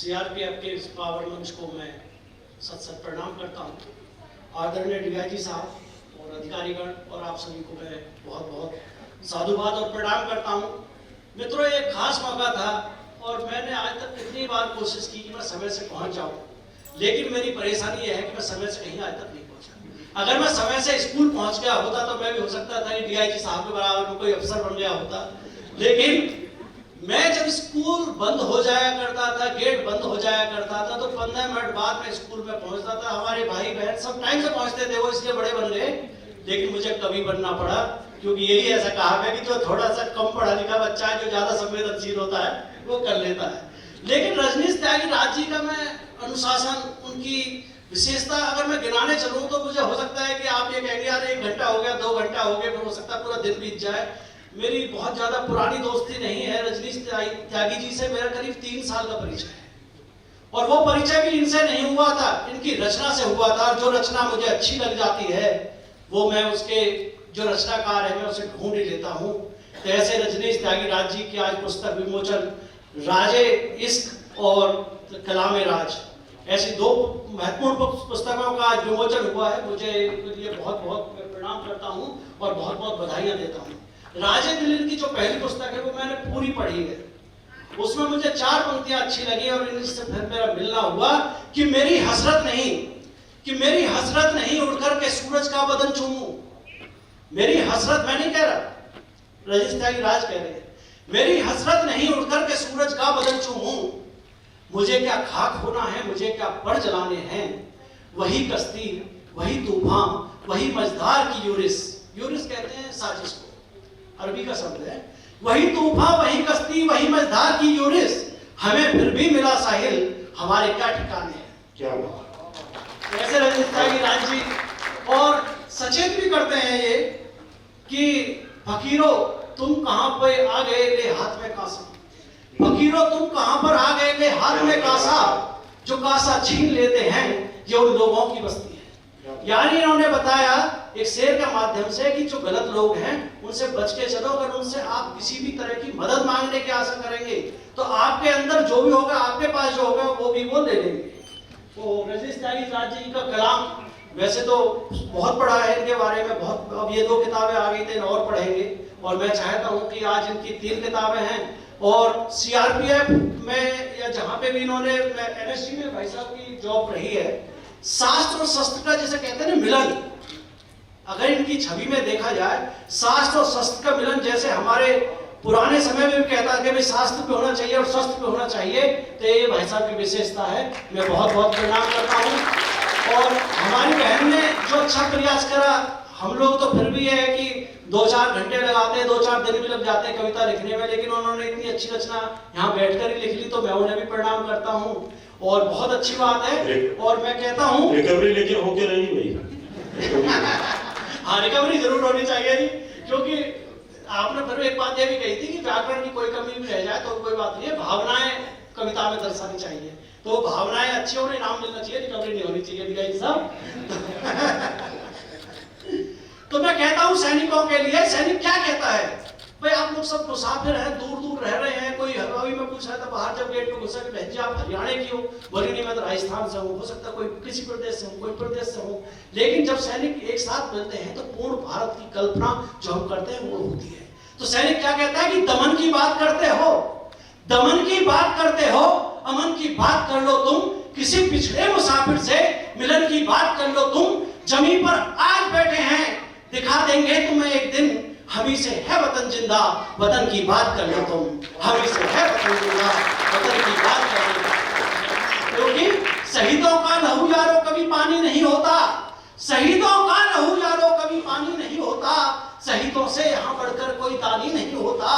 CRPF के इस power मंच को मैं सत प्रणाम करता हूँ। आदरणीय डीआईजी साहब और अधिकारीगण और आप सभी को मैं बहुत बहुत साधुवाद और प्रणाम करता हूँ। मित्रों, एक खास मौका था और मैंने आज तक कितनी बार कोशिश की कि मैं समय से पहुँच जाऊँ, लेकिन मेरी परेशानी यह है कि मैं समय से कहीं आज तक नहीं पहुँचा। अगर मैं समय से स्कूल पहुँच गया होता तो मैं भी हो सकता था कि डीआईजी साहब के बराबर में कोई अफसर बन गया होता, लेकिन मैं जब स्कूल बंद हो जाया करता था, गेट बंद हो जाया करता था, तो 15 मिनट बाद में स्कूल में पहुंचता था। हमारे भाई बहन सब टाइम से पहुंचते थे, वो इसलिए बड़े बन गए, लेकिन मुझे कभी बनना पड़ा, क्योंकि यही ऐसा कहा है कि जो थोड़ा सा कम पढ़ा लिखा बच्चा है, जो ज्यादा संवेदनशील होता है, वो कर लेता है। लेकिन रजनीश त्यागीराज जी का मैं अनुशासन, उनकी विशेषता अगर मैं गिनाने चलूं तो मुझे हो सकता है कि आप ये कहेंगे यार 1 घंटा हो गया, 2 घंटा हो गया, फिर हो सकता है पूरा दिन बीत जाए। मेरी बहुत ज्यादा पुरानी दोस्ती नहीं है रजनीश त्यागी जी से, मेरा करीब 3 साल का परिचय है, और वो परिचय भी इनसे नहीं हुआ था, इनकी रचना से हुआ था। जो रचना मुझे अच्छी लग जाती है वो मैं उसके जो रचनाकार है मैं उसे ढूंढ ही लेता हूँ। तो ऐसे रजनीश त्यागीराज जी की आज पुस्तक विमोचन, राजे इश्क और कलामे राज, ऐसी 2 महत्वपूर्ण पुस्तकों का आज विमोचन हुआ है। मुझे ये बहुत बहुत प्रणाम करता हूँ और बहुत बहुत बधाइयाँ देता हूँ। राजे दिलीर की जो पहली पुस्तक है वो मैंने पूरी पढ़ी है, उसमें मुझे 4 पंक्तियां अच्छी लगी और इनसे फिर मेरा मिलना हुआ कि मेरी हसरत नहीं उड़कर के सूरज का बदन चूमूं। मेरी हसरत, मैं नहीं कह रहा, रजनीश त्यागीराज कह रहे हैं, मेरी हसरत नहीं उड़कर के सूरज का बदन चूमूं। मुझे क्या खाक होना है, मुझे क्या पड़ जलाने हैं, वही कश्ती, वही तूफान, वही मझधार की यूरिस कहते हैं साजिश को, अरबी का शब्द है। वही तूफान, वही कश्ती, वही मझधार की यूरिस, हमें फिर भी मिला साहिल, हमारे क्या ठिकाने हैं। क्या ऐसे रजनीश त्यागीराज जी और सचेत भी करते हैं ये कि फकीरों तुम कहां पे आ गए ले हाथ में कासा, फकीरों तुम कहां पर आ गए ले हाथ में कासा, जो कासा छीन लेते हैं ये उन लोगों की बस्ती है। यानी इन्होंने बताया एक शेर के माध्यम से कि जो गलत लोग हैं उनसे बच के चलो। अगर उनसे आप किसी भी तरह की मदद मांगने की आशा करेंगे तो आपके अंदर जो भी होगा, आपके पास जो होगा वो भी वो ले लेंगे। तो रजनीश त्यागीराज जी का कलाम वैसे तो बहुत पढ़ा है इनके बारे में, बहुत, अब ये 2 किताबें आ गई थी और पढ़ेंगे, और मैं चाहता हूँ कि आज इनकी 3 किताबें हैं। और सीआरपीएफ में या जहाँ पे भी इन्होंने, एनएसजी में भाई साहब की जॉब रही है, शास्त्र और शस्त्र का जिसे कहते हैं ना मिलन, अगर इनकी छवि में देखा जाए शास्त्र और शस्त्र का मिलन, जैसे हमारे पुराने समय में भी कहता है कि भाई शास्त्र पे होना चाहिए और शस्त्र पे होना चाहिए, तो ये भाई साहब की विशेषता है। मैं बहुत बहुत प्रणाम करता हूँ। और हमारी बहन ने जो अच्छा प्रयास करा, हम लोग तो फिर भी है कि 2-4 घंटे लगाते हैं, 2-4 दिन भी लग जाते हैं कविता लिखने में, लेकिन उन्होंने इतनी अच्छी रचना यहाँ बैठकर ही लिख ली, तो मैं उन्हें भी प्रणाम करता हूँ और बहुत अच्छी बात है। और मैं कहता हूँ रिकवरी लेकिन होके रही भाई। हाँ, रिकवरी जरूर होनी चाहिए जी, क्योंकि आपने फिर एक बात ये भी कही थी कि व्याकरण की कोई कमी भी रह जाए तो कोई बात नहीं है, भावनाएं कविता में दर्शानी चाहिए, तो भावनाएं अच्छी होने नाम मिलना चाहिए, रिकवरी नहीं होनी चाहिए डीआईजी साहब। तो मैं कहता हूं सैनिकों के लिए, सैनिक क्या कहता है, भाई आप लोग सब मुसाफिर हैं, दूर दूर रह रहे हैं, कोई अभी मैं पूछ रहा था बाहर जब गेट पे घुसा कि बहन जी आप हरियाणा की हो, बोली नहीं मैं तो राजस्थान से हूँ, हो सकता है कोई किसी प्रदेश से हूँ, कोई प्रदेश से हूँ, लेकिन जब सैनिक एक साथ मिलते हैं तो पूर्ण भारत की कल्पना जो हम करते हैं वो होती है। तो सैनिक क्या कहता है कि दमन की बात करते हो, दमन की बात करते हो, अमन की बात कर लो तुम, किसी पिछड़े मुसाफिर से मिलन की बात कर लो तुम, जमीन पर आज बैठे हैं दिखा देंगे तुम्हें एक दिन, हमी से है वतन जिंदा, वतन की बात कर लो तुम, हमी से है वतन जिंदा, वतन की बात कर लो। क्योंकि शहीदों का लहू यारो कभी पानी नहीं होता, शहीदों का लहू यारो कभी पानी नहीं होता, शहीदों से यहाँ बढ़कर कोई दानी नहीं होता।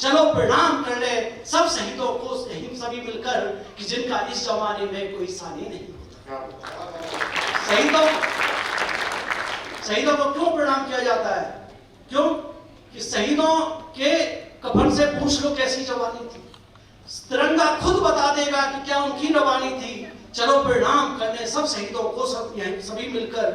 चलो प्रणाम कर ले सब शहीदों को सभी मिलकर कि जिनका इस जमाने में कोई सानी नहीं होता। शहीदों को क्यों प्रणाम किया जाता है? क्यों कि शहीदों के कफन से पूछ लो कैसी जवानी थी, तिरंगा खुद बता देगा कि क्या उनकी रवानी थी। चलो प्रणाम करने सब शहीदों को, सब सभी मिलकर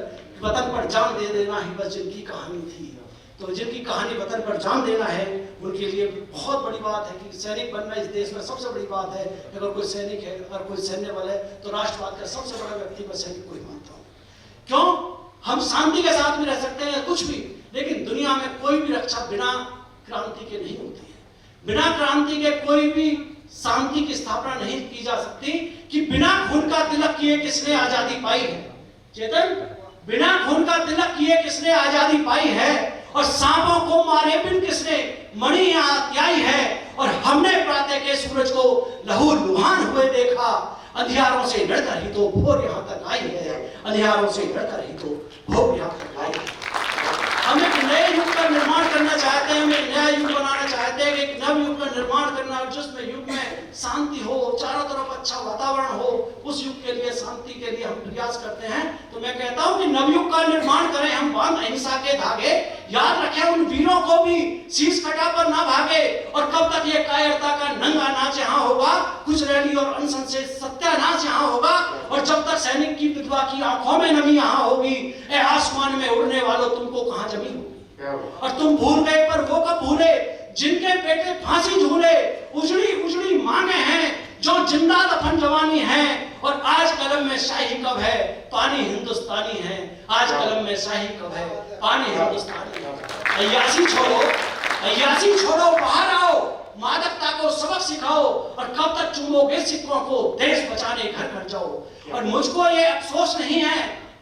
वतन पर जान दे देना ही बस जिनकी कहानी थी। तो जिनकी कहानी वतन पर जान देना है उनके लिए बहुत बड़ी बात है कि सैनिक बनना इस देश में सबसे बड़ी बात है। अगर कोई सैनिक है, अगर कोई सैन्य बल है, तो राष्ट्रवाद का सबसे बड़ा व्यक्ति मैं सैनिक को ही मानता हूँ। क्यों? हम शांति के साथ भी रह सकते हैं कुछ भी, लेकिन दुनिया में कोई भी रक्षा बिना क्रांति के नहीं होती है। बिना क्रांति के कोई भी शांति की स्थापना नहीं की जा सकती। कि बिना खून का तिलक किए किसने आजादी पाई है? चेतन, बिना खून का तिलक किए किसने आजादी पाई है? और सांपों को मारे बिन किसने मणि यहाँ त्याई है? और हमने प्रातः के सूरज को लहू लुहान हुए देखा, अंधियारों से लड़कर ही तो भोर यहाँ तक आई है, अंधियारों से लड़कर ही तो भोर यहाँ तक आई है। हम एक नए युग का निर्माण करना चाहते हैं, हम एक नया युग बनाना चाहते हैं, एक नव युग का निर्माण करना, जिसमें युग में शांति हो, चारों तरफ अच्छा वातावरण हो, उस युग के लिए, शांति के लिए हम प्रयास करते हैं। तो मैं कहता हूं कि नवयुग का निर्माण करें, हम बांध अहिंसा के धागे, याद रखें उन वीरों को भी, शीश कटा पर ना भागे। और कब तक ये कायरता का नंगा नाच यहाँ होगा, कुछ रैली और अनशन से सत्यानाश यहाँ होगा, और जब तक सैनिक की विधवा की आंखों में नमी यहाँ होगी, ए आसमान में उड़ने वालों तुमको कहां जमी होगी। और तुम भूल गए पर वो कब भूले, जिनके बेटे फांसी झूले, उजड़ी उजड़ी मांगे हैं, जो जिंदा दफन जवानी है। और आज कलम में शाही कब है, पानी हिंदुस्तानी है। आज कलम में शाही कब है, पानी हिंदुस्तानी है। अय्यासी छोड़ो, बाहर आओ, मादकता को सबक सिखाओ। और कब तक चूमोगे सिक्कों को, देश बचाने घर घर जाओ। और मुझको ये अफसोस नहीं है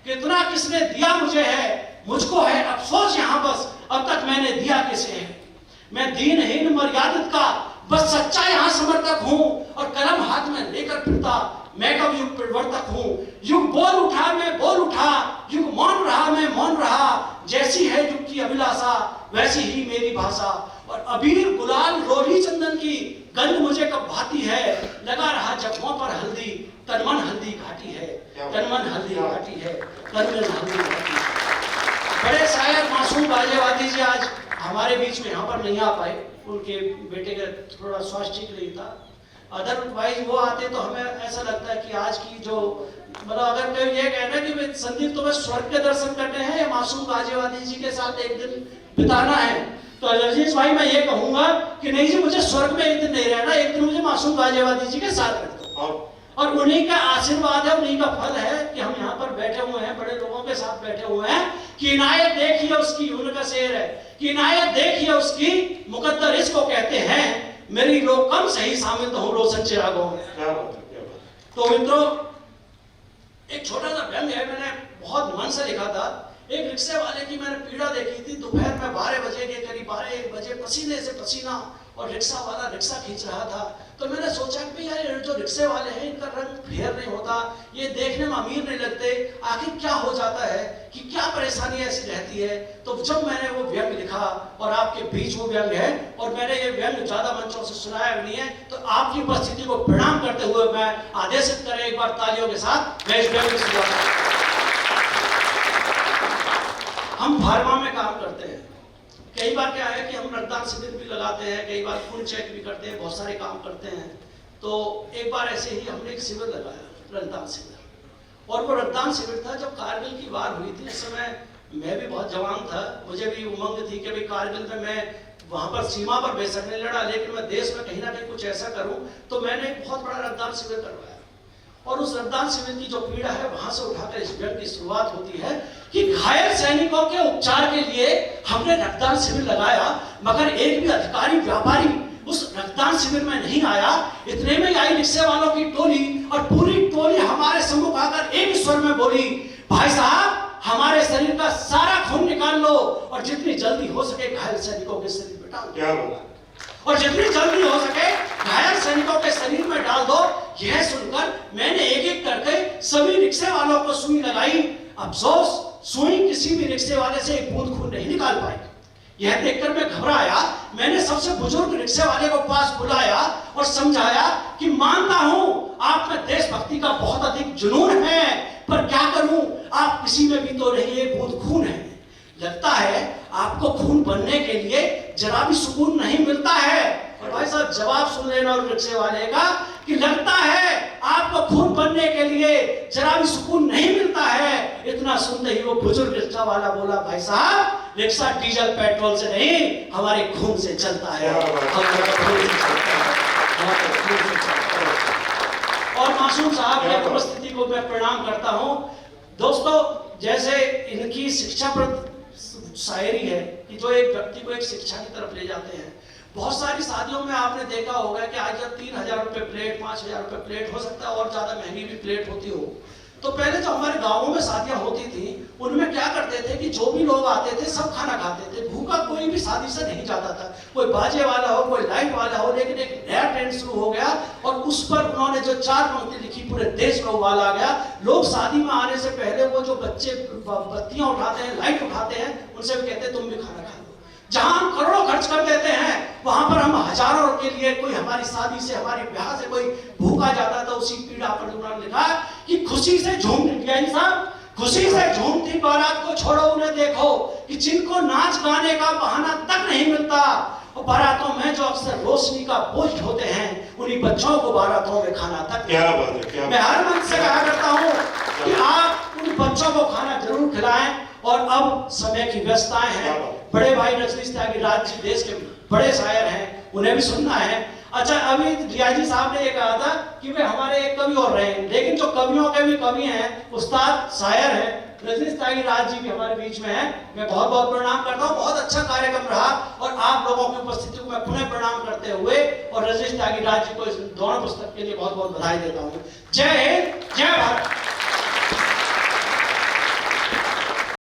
कितना किसने दिया मुझे है, मुझको है अफसोस यहाँ बस अब तक मैंने दिया किसे है। मैं दीनहीन मर्यादित का बस सच्चा यहाँ समर्थक हूँ, और कलम हाथ में लेकर फिरता मैं कब युग परिवर्तक हूँ। युग बोल उठा, मैं बोल उठा, युग मौन रहा, मैं मौन रहा। जैसी है युग की अभिलाषा, वैसी ही मेरी भाषा। और अबीर गुलाल रोली चंदन की गंध मुझे कब भाती है, लगा रहा जख्मों पर हल्दी, तनमन हल्दी घाटी है, तनमन हल्दी घाटी है, तनमन हल्दी घाटी है। बड़े शायर मासूम गाजियाबादी जी आज हमारे बीच में यहाँ पर नहीं आ पाए, उनके बेटे का थोड़ा स्वास्थ्य ठीक नहीं था। अदरवाइज वो आते तो हमें ऐसा लगता है कि आज की जो मतलब अगर कोई ये कहना कि संदीप तुम्हें स्वर्ग के दर्शन करने हैं या मासूम गाजियाबादी जी के साथ एक दिन बिताना है, तो अजीज भाई मैं ये कहूंगा कि नहीं जी, मुझे स्वर्ग में एक दिन नहीं रहना, एक दिन मुझे मासूम गाजियाबादी जी के साथ रख दो। और उन्हीं का आशीर्वाद है, उन्हीं का फल है कि हम यहाँ पर बैठे हुए हैं, बड़े लोगों के साथ बैठे हुए हैं। कि इनायत देखिए उसकी, उनका शेर है कि इनायत देखिए उसकी, मुकद्दर इसको कहते हैं, मेरी लोग कम सही शामिल तो हूँ रोशन चिरागों में। तो मित्रों, एक छोटा सा व्यंग है, मैंने बहुत मन से लिखा था। एक रिक्शे वाले की मैंने पीड़ा देखी थी। दोपहर में 12 बजे के करीब, 12-1 बजे, पसीने से पसीना, और रिक्शा वाला रिक्शा खींच रहा था। तो मैंने सोचा कि यार जो रिक्शे वाले हैं इनका रंग फेयर नहीं होता, ये देखने में अमीर नहीं लगते, आखिर क्या हो जाता है, कि क्या परेशानी ऐसी रहती है। तो जब मैंने वो व्यंग लिखा, और आपके बीच वो व्यंग है, और मैंने ये व्यंग ज्यादा मंचों से सुनाया नहीं है, तो आपकी उपस्थिति को प्रणाम करते हुए मैं आदेशित करें एक बार तालियों के साथ मैं इस व्यंग की शुरुआत। हम फार्मा में काम करते हैं। कई बार क्या है कि हम रक्तदान शिविर भी लगाते हैं, कई बार खून चेक भी करते हैं, बहुत सारे काम करते हैं। तो एक बार ऐसे ही हमने एक शिविर लगाया, रक्तदान शिविर, और वो रक्तदान शिविर था जब कारगिल की वार हुई थी। उस समय मैं भी बहुत जवान था, मुझे भी उमंग थी कि भाई कारगिल में मैं वहां पर सीमा पर बेशक नहीं लड़ा, लेकिन मैं देश में कहीं ना कहीं कुछ ऐसा करूं। तो मैंने एक बहुत बड़ा रक्तदान शिविर करवाया, और उस रक्तदान शिविर की जो पीड़ा है वहां से उठाकर इस व्यंग की शुरुआत होती है कि घायल सैनिकों के उपचार के लिए हमने रक्तदान शिविर लगाया, मगर एक भी अधिकारी व्यापारी उस रक्तदान शिविर में नहीं आया। इतने में आई रिक्शे वालों की टोली, और पूरी टोली हमारे सम्मुख आकर एक स्वर में बोली, भाई साहब हमारे शरीर का सारा खून निकाल लो, और जितनी जल्दी हो सके घायल सैनिकों के शरीर में डाल दो, और जितनी जल्दी हो सके घायल सैनिकों के शरीर में डाल दो। यह सुनकर मैंने एक एक करके सभी रिक्शे वालों को सुई लगाई। अफसोस, सुई किसी भी रिक्शे वाले से एक बूंद खून नहीं निकाल पाई। यह देखकर मैं घबराया। मैंने सबसे बुजुर्ग रिक्शे वाले को पास बुलाया और समझाया कि मानता हूं आप में देशभक्ति का बहुत अधिक जुनून है, पर क्या करूं, आप किसी में भी तो नहीं एक बूंद खून है। लगता है आपको खून बनने के लिए जरा भी सुकून नहीं मिलता है। और भाई साहब जवाब सुन लेना उस रिक्शे वाले का कि लगता है आपको खून बनने के लिए जरा भी सुकून नहीं मिलता है। इतना सुनते ही वो बुजुर्ग रिक्शा वाला बोला, भाई साहब रिक्शा डीजल पेट्रोल से नहीं, हमारे खून से चलता है, हमारे खून से चलता है, हमारे खून से चलता है। और मासूम साहब की उपस्थिति को मैं प्रणाम करता हूँ। दोस्तों, जैसे इनकी शिक्षा पर शायरी है कि जो एक व्यक्ति को एक शिक्षा की तरफ ले जाते हैं। बहुत सारी शादियों में आपने देखा होगा कि आज जब 3,000 रुपये प्लेट, 5,000 रुपये प्लेट, हो सकता है और ज्यादा महंगी भी प्लेट होती हो, तो पहले जो हमारे गांवों में शादियां होती थी उनमें क्या करते थे कि जो भी लोग आते थे सब खाना खाते थे, भूखा कोई भी शादी से नहीं जाता था, कोई बाजे वाला हो, कोई लाइट वाला हो। लेकिन एक नया ट्रेंड शुरू हो गया और उस पर उन्होंने जो 4 पंक्ति लिखी, पूरे देश में उबाल आ गया। लोग शादी में आने से पहले वो जो बच्चे बत्तियां उठाते हैं, लाइट उठाते हैं, उनसे भी कहते हैं तुम भी खाना खा लो। जहां हम करोड़ों खर्च कर देते हैं, वहां पर हम हजारों के लिए, कोई हमारी शादी से, हमारी ब्याह से कोई भूखा जाता था, उसी पीड़ा पर उन्होंने लिखा कि खुशी से झूम साहब, खुशी से झूमती बारात को छोड़ो, उन्हें देखो कि जिनको नाच गाने का बहाना तक नहीं मिलता, और बारातों में जो अक्सर रोशनी का बोझ ढोते हैं, उन्हीं बच्चों को बारातों में खाना तक। क्या बात है, क्या मैं हर मंच से कहा करता हूँ कि आप उन बच्चों को खाना जरूर खिलाएं। और अब समय की व्यस्तताएं हैं, बड़े भाई रजनीश त्यागीराज जी देश के बड़े शायर हैं, उन्हें भी सुनना है। अच्छा, अभी रियाजी साहब ने ये कहा था कि वे हमारे एक कवि और रहे, लेकिन जो कवियों के भी कवि हैं, उस्ताद शायर हैं, रजनीश त्यागीराज जी भी हमारे बीच में हैं। मैं बहुत बहुत प्रणाम करता हूँ। बहुत अच्छा कार्यक्रम रहा और आप लोगों की उपस्थिति को मैं पुनः प्रणाम करते हुए और रजनीश त्यागीराज जी को इस दोनों पुस्तक के लिए बहुत बहुत बधाई देता हूँ। जय हिंद, जय भारत।